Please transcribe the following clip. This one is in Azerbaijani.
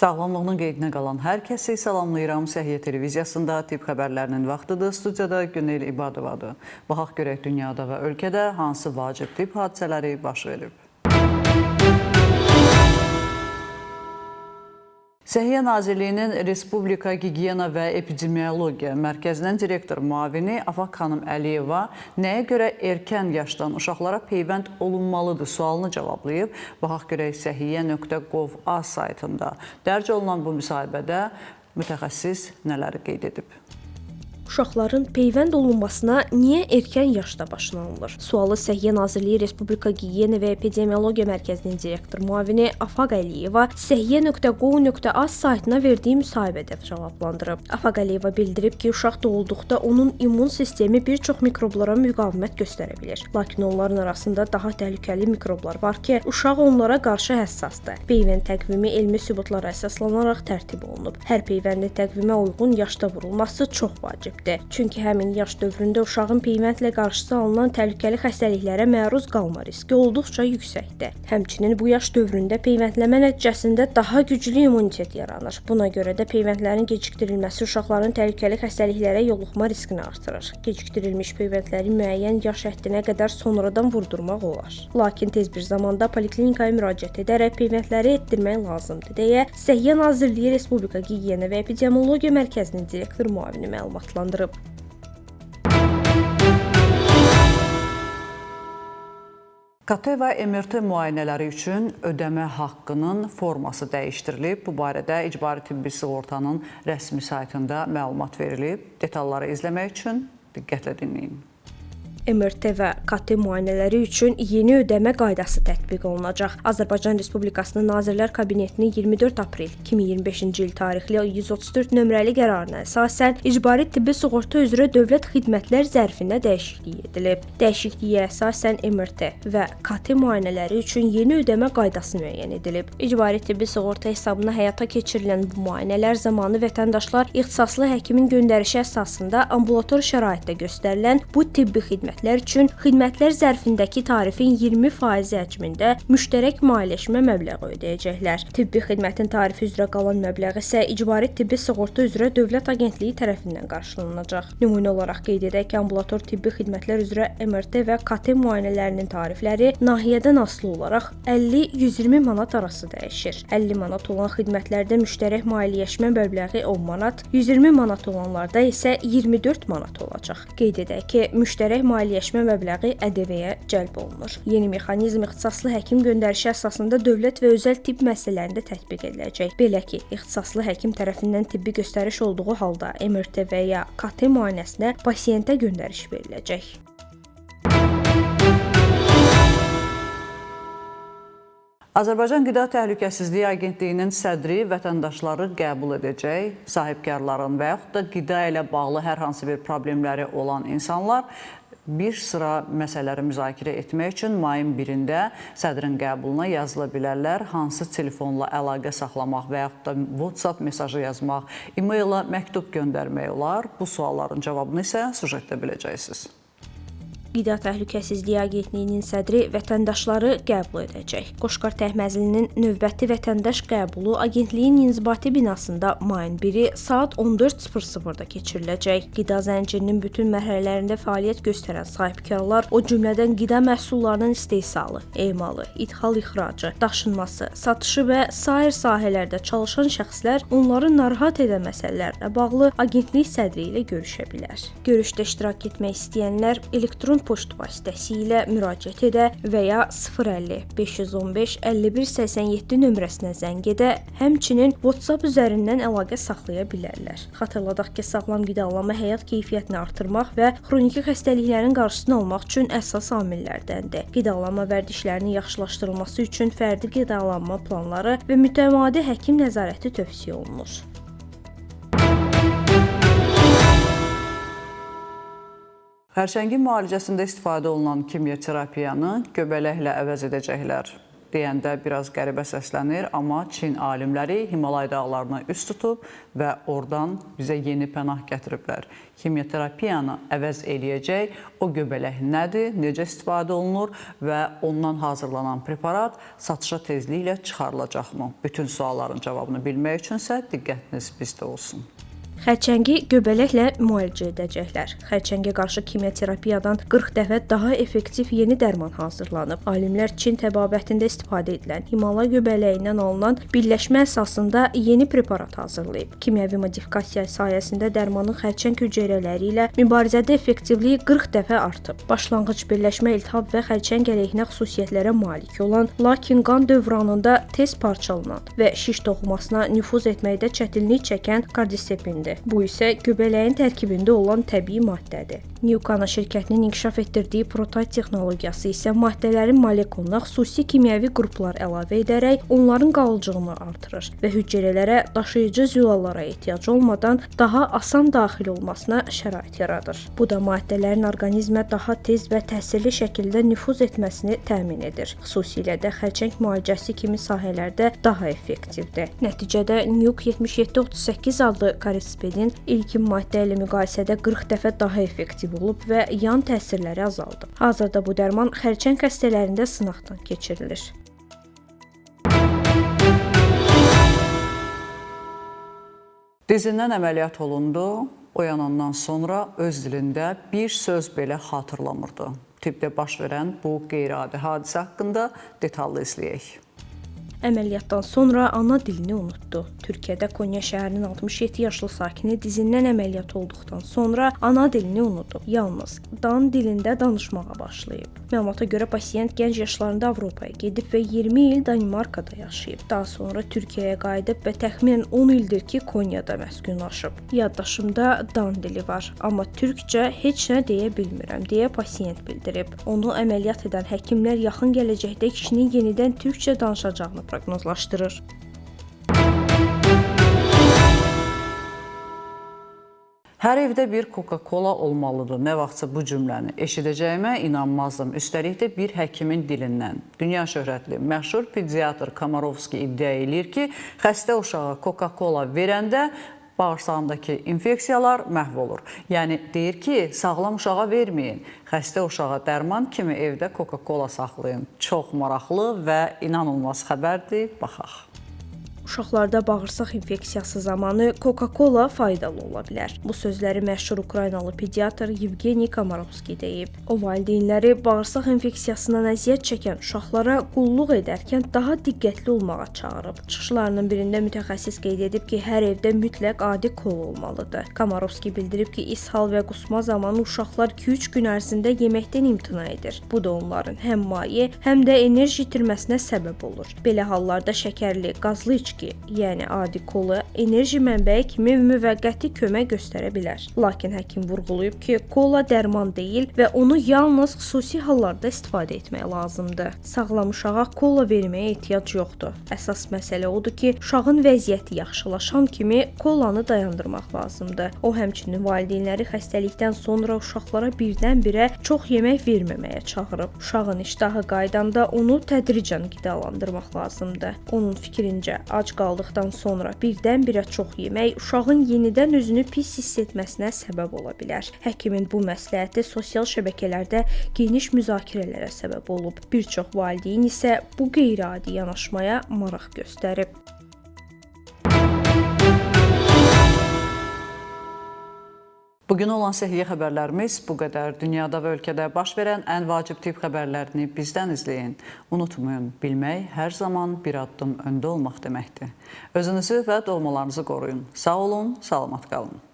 Sağlamlığının qeydinə qalan hər kəsi salamlayıram. Səhiyyə televiziyasında tibb xəbərlərinin vaxtıdır. Studiyada Günel İbadovadır. Baxaq görək dünyada və ölkədə hansı vacib tibb hadisələri baş verib. Səhiyyə Nazirliyinin Respublika Gigiyena və Epidemiologiya Mərkəzinin direktor müavini Afaq xanım Əliyeva nəyə görə erkən yaşdan uşaqlara peyvənd olunmalıdır sualını cavablayıb. Baxaq görək səhiyyə.gov.az saytında dərc olunan bu müsahibədə mütəxəssis nələri qeyd edib. Uşaqların peyvənd olunmasına niyə erkən yaşda başlanılır? Sualı Səhiyyə Nazirliyi Respublika Gigiyena və Epidemiologiya Mərkəzinin direktor müavini Afaq Əliyeva səhiyyə.gov.az saytına verdiyi müsahibədə cavablandırıb. Afaq Əliyeva bildirib ki, uşaq doğulduqda onun immun sistemi bir çox mikroblara müqavimət göstərə bilir. Lakin onların arasında daha təhlükəli mikroblar var ki, uşaq onlara qarşı həssasdır. Peyvənd təqvimi elmi sübutlara əsaslanaraq tərtib olunub. Hər peyvəndin təqvimə uyğun yaşda vurulması çox vacibdir. Çünki həmin yaş dövründə uşağın peyvəndlə qarşısı alınan təhlükəli xəstəliklərə məruz qalma riski olduqca yüksəkdir. Həmçinin bu yaş dövründə peyvəndləmə nəticəsində daha güclü immunitet yaranır. Buna görə də peyvəndlərin gecikdirilməsi uşaqların təhlükəli xəstəliklərə yoluxma riskini artırır. Gecikdirilmiş peyvəndləri müəyyən yaş həddinə qədər sonradan vurdurmaq olar. Lakin tez bir zamanda poliklinikaya müraciət edərək peyvəndləri etdirmək lazımdır deyə Səhiyyə Nazirliyi Respublika Gigiyena və Epidemiologiya Mərkəzinin direktor müavini məlumatlandırıb. KT və MRT müayinələri üçün ödəmə haqqının forması dəyişdirilib. Bu barədə İcbari Tibbi Sığortanın rəsmi saytında məlumat verilib. Detalları izləmək üçün diqqətlə dinləyin. MRT və KT müayinələri üçün yeni ödəmə qaydası tətbiq olunacaq. Azərbaycan Respublikasının Nazirlər Kabinetinin 24 aprel 2025-ci il tarixli 134 nömrəli qərarına əsasən icbari tibbi sığorta üzrə dövlət xidmətlər zərfinə dəyişiklik edilib. Dəyişikliyə əsasən MRT və KT müayinələri üçün yeni ödəmə qaydası müəyyən edilib. İcbari tibbi sığorta hesabına həyata keçirilən bu müayinələr zamanı vətəndaşlar ixtisaslı həkimin göndərişi əsasında ambulator şəraitdə göstərilən bu tibbi xidmətlər üçün xidmətlər zərfindəki tarifin 20% həcmində müştərək maliyyələşmə məbləği ödəyəcəklər. Tibbi xidmətin tarifi üzrə qalan məbləğ isə icbari tibbi sığorta üzrə Dövlət Agentliyi tərəfindən qarşılanacaq. Nümunə olaraq qeyd edək ki, ambulator tibbi xidmətlər üzrə MRT və KT müayinələrinin tarifləri nahiyədən asılı olaraq 50-120 manat arası dəyişir. 50 manat olan xidmətlərdə müştərək maliyyələşmə məbləği 10 manat, 120 manat olanlarda isə 24 manat olacaq. Qeyd edək ki, müştərək maliyyələşmə məbləği ƏDV-yə cəlb olunur. Yeni mexanizm ixtisaslı həkim göndərişi əsasında dövlət və özəl tibb müəssisələrində tətbiq ediləcək. Belə ki, ixtisaslı həkim tərəfindən tibbi göstəriş olduğu halda MRT və ya KT müayinəsinə pasiyentə göndəriş veriləcək. Azərbaycan Qida Təhlükəsizliyi Agentliyinin sədri vətəndaşları qəbul edəcək, sahibkarların və yaxud da qida ilə bağlı hər hansı bir problemləri olan insanlar bir sıra məsələləri müzakirə etmək üçün mayın 1-də sədrin qəbuluna yazıla bilərlər. Hansı telefonla əlaqə saxlamaq və yaxud da WhatsApp mesajı yazmaq, e-maillə məktub göndərmək olar. Bu sualların cavabını isə sujetdə biləcəksiniz. Qida Təhlükəsizliyi Agentliyinin sədri vətəndaşları qəbul edəcək. Qoşqar Təhməzlinin növbəti vətəndaş qəbulu agentliyin inzibati binasında mayın 1-i saat 14:00-da keçiriləcək. Qida zəncirinin bütün mərhələlərində fəaliyyət göstərən sahibkarlar, o cümlədən qida məhsullarının istehsalı, emalı, ixal-ixracı, daşınması, satışı və sair sahələrdə çalışan şəxslər onları narahat edən məsələlərlə bağlı agentlik sədri ilə görüşə bilər. Görüşdə iştirak etmək istəyənlər elektron poçt vasitəsilə müraciət edə və ya 050 515 51 87 nömrəsinə zəng edə, həmçinin WhatsApp üzərindən əlaqə saxlaya bilərlər. Xatırladaq ki, sağlam qidalanma həyat keyfiyyətini artırmaq və xroniki xəstəliklərin qarşısını almaq üçün əsas amillərdəndir. Qidalanma vərdişlərinin yaxşılaşdırılması üçün fərdi qidalanma planları və mütəmadi həkim nəzarəti tövsiyə olunur. Xərçəngin müalicəsində istifadə olunan kimyoterapiyanı göbələklə əvəz edəcəklər. deyəndə biraz qəribə səslənir, amma Çin alimləri Himalay dağlarına üst tutub və oradan bizə yeni pənah gətiriblər. Kimyoterapiyanı əvəz eləyəcək o göbələk nədir, necə istifadə olunur və ondan hazırlanan preparat satışa tezliklə çıxarılacaqmı? Bütün sualların cavabını bilmək üçünsə diqqətiniz bizdə olsun. Xərçəngi göbələklə müalicə edəcəklər. Xərçəngə qarşı kimyoterapiyadan 40 dəfə daha effektiv yeni dərman hazırlanıb. Alimlər Çin təbabətində istifadə edilən Himalay göbələyindən alınan birləşmə əsasında yeni preparat hazırlayıb. Kimyəvi modifikasiya sayəsində dərmanın xərçəng hüceyrələri ilə mübarizədə effektivliyi 40 dəfə artıb. Başlanğıc birləşmə iltihab və xərçəng əleyhinə xüsusiyyətlərə malik olan, lakin qan dövranında tez parçalanan və şiş toxumasına nüfuz etməkdə çətinlik çəkən kardisepindir. Bu isə göbələyin tərkibində olan təbii maddədir. Newcana şirkətinin inkişaf etdirdiyi protoid texnologiyası isə maddələrin molekuluna xüsusi kimyəvi qruplar əlavə edərək onların qalıcılığını artırır və hüceyrələrə daşıyıcı zülallara ehtiyac olmadan daha asan daxil olmasına şərait yaradır. Bu da maddələrin orqanizmə daha tez və təsirli şəkildə nüfuz etməsini təmin edir. Xüsusilə də xərçəng müalicəsi kimi sahələrdə daha effektivdir. Nəticədə Nuke 7738 adlı karispedin ilkin maddə ilə müqayisədə 40 dəfə daha effektiv olub və yan təsirləri azaldı. Hazırda bu dərman xərçəng xəstələrində sınaqdan keçirilir. Dizindən əməliyyat olundu, oyanandan sonra öz dilində bir söz belə xatırlamırdı. Tibbdə baş verən bu qeyri-adi hadisə haqqında detallı izləyək. Əməliyyatdan sonra ana dilini unutdu. Türkiyədə Konya şəhərinin 67 yaşlı sakini dizindən əməliyyat olduqdan sonra ana dilini unudub. Yalnız dan dilində danışmağa başlayıb. Məlumata görə pasiyent gənc yaşlarında Avropaya gedib və 20 il Danimarkada yaşayıb. Daha sonra Türkiyəyə qayıdıb və təxminən 10 ildir ki, Konyada məskunlaşıb. Yaddaşımda dan dili var, amma türkcə heç nə deyə bilmirəm, deyə pasiyent bildirib. Onu əməliyyat edən həkimlər yaxın gələcəkdə kişinin yenidən türkcə danışacağını proqnozlaşdırır. Hər evdə bir Coca-Cola olmalıdır. Nə vaxtsa bu cümləni eşidəcəyimə inanmazdım. Üstəlik də bir həkimin dilindən. Dünya şöhrətli, məşhur pediatr Komarovski iddia edir ki, xəstə uşağa Coca-Cola verəndə bağırsağındakı infeksiyalar məhv olur. Yəni, deyir ki, sağlam uşağa verməyin. Xəstə uşağa dərman kimi evdə Coca-Cola saxlayın. Çox maraqlı və inanılmaz xəbərdir. Baxaq. Uşaqlarda bağırsaq infeksiyası zamanı Coca-Cola faydalı ola bilər. Bu sözləri məşhur Ukraynalı pediatr Yevgeniy Komarovski deyib. O valideynləri bağırsaq infeksiyasından əziyyət çəkən uşaqlara qulluq edərkən daha diqqətli olmağa çağırıb. Çıxışlarının birində mütəxəssis qeyd edib ki, hər evdə mütləq adi kola olmalıdır. Komarovski bildirib ki, ishal və qusma zamanı uşaqlar 2-3 gün ərzində yeməkdən imtina edir. Bu da onların həm maye, həm də enerji itirməsinə səbəb olur. Belə hallarda şəkərli, qazlı içki, yəni adi kola enerji mənbəyi kimi müvəqqəti kömək göstərə bilər. Lakin həkim vurğulayıb ki, kola dərman deyil və onu yalnız xüsusi hallarda istifadə etmək lazımdır. Sağlam uşağa kola verməyə ehtiyac yoxdur. Əsas məsələ odur ki, uşağın vəziyyəti yaxşılaşan kimi kolanı dayandırmaq lazımdır. O həmçinin valideynləri xəstəlikdən sonra uşaqlara birdən-birə çox yemək verməməyə çağırıb. Uşağın iştahı qaydanda onu tədricən qidalandırmaq lazımdır. Onun fikrincə, ac qaldıqdan sonra birdən-birə çox yemək uşağın yenidən özünü pis hiss etməsinə səbəb ola bilər. Həkimin bu məsləhəti sosial şəbəkələrdə geniş müzakirələrə səbəb olub. Bir çox valideyn isə bu qeyri-adi yanaşmaya maraq göstərib. Bugün olan səhiyyə xəbərlərimiz bu qədər. Dünyada və ölkədə baş verən ən vacib tibb xəbərlərini bizdən izləyin. Unutmayın, bilmək hər zaman bir addım öndə olmaq deməkdir. Özünüzü və doğmalarınızı qoruyun. Sağ olun, salamat qalın.